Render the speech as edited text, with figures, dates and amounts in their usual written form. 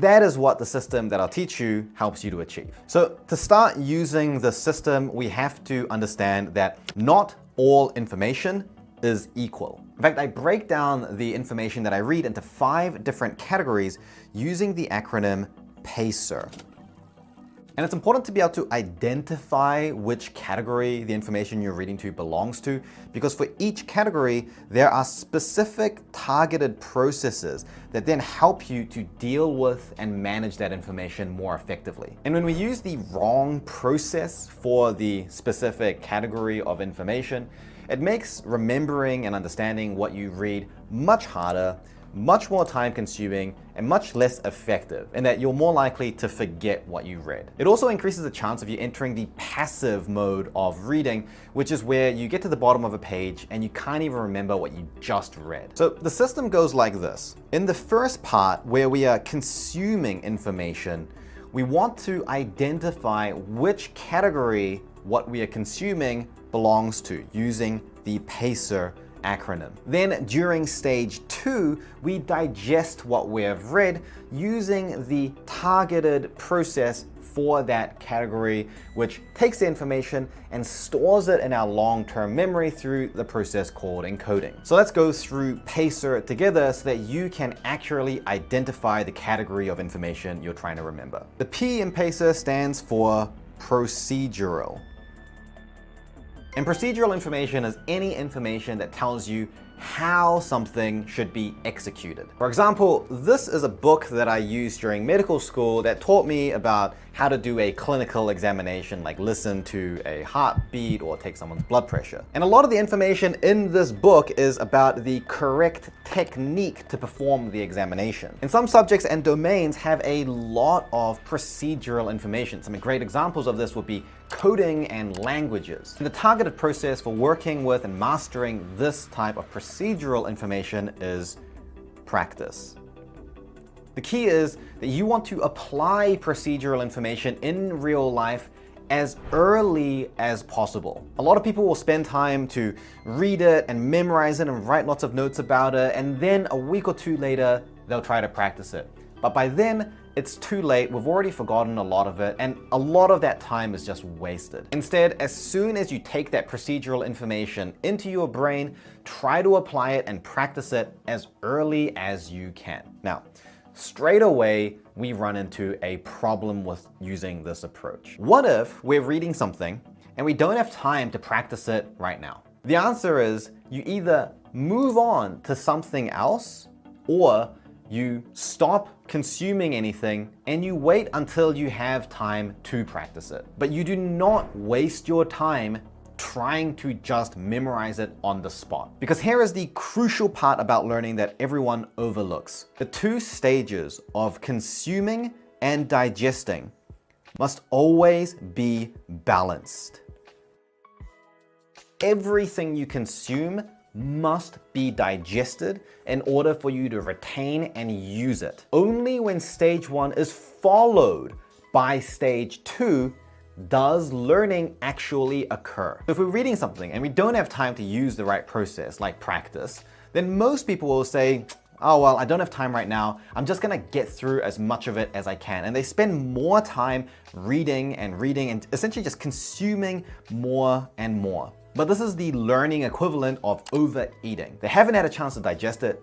that is what the system that I'll teach you helps you to achieve. So to start using the system, we have to understand that not all information is equal. In fact, I break down the information that I read into 5 different categories using the acronym PACER. And it's important to be able to identify which category the information you're reading to belongs to, because for each category, there are specific targeted processes that then help you to deal with and manage that information more effectively. And when we use the wrong process for the specific category of information, it makes remembering and understanding what you read much harder, much more time consuming, and much less effective, in that you're more likely to forget what you read. It also increases the chance of you entering the passive mode of reading, which is where you get to the bottom of a page and you can't even remember what you just read. So the system goes like this. In the first part, where we are consuming information, we want to identify which category what we are consuming belongs to using the PACER acronym. Then during stage 2, we digest what we have read using the targeted process for that category, which takes the information and stores it in our long-term memory through the process called encoding. So let's go through PACER together so that you can accurately identify the category of information you're trying to remember. The P in PACER stands for procedural. And procedural information is any information that tells you how something should be executed. For example, this is a book that I used during medical school that taught me about how to do a clinical examination, like listen to a heartbeat or take someone's blood pressure. And a lot of the information in this book is about the correct technique to perform the examination. And some subjects and domains have a lot of procedural information. Some great examples of this would be coding and languages. And the targeted process for working with and mastering this type of procedural information is practice. The key is that you want to apply procedural information in real life as early as possible. A lot of people will spend time to read it and memorize it and write lots of notes about it, and then a week or 2 later, they'll try to practice it. But by then, it's too late. We've already forgotten a lot of it, and a lot of that time is just wasted. Instead, as soon as you take that procedural information into your brain, try to apply it and practice it as early as you can. Now, straight away, we run into a problem with using this approach. What if we're reading something and we don't have time to practice it right now? The answer is you either move on to something else, or you stop consuming anything and you wait until you have time to practice it. But you do not waste your time trying to just memorize it on the spot. Because here is the crucial part about learning that everyone overlooks. The 2 stages of consuming and digesting must always be balanced. Everything you consume must be digested in order for you to retain and use it. Only when stage 1 is followed by stage 2 does learning actually occur. So if we're reading something and we don't have time to use the right process, like practice, then most people will say, oh, well, I don't have time right now. I'm just gonna get through as much of it as I can. And they spend more time reading and essentially just consuming more and more. But this is the learning equivalent of overeating. They haven't had a chance to digest it,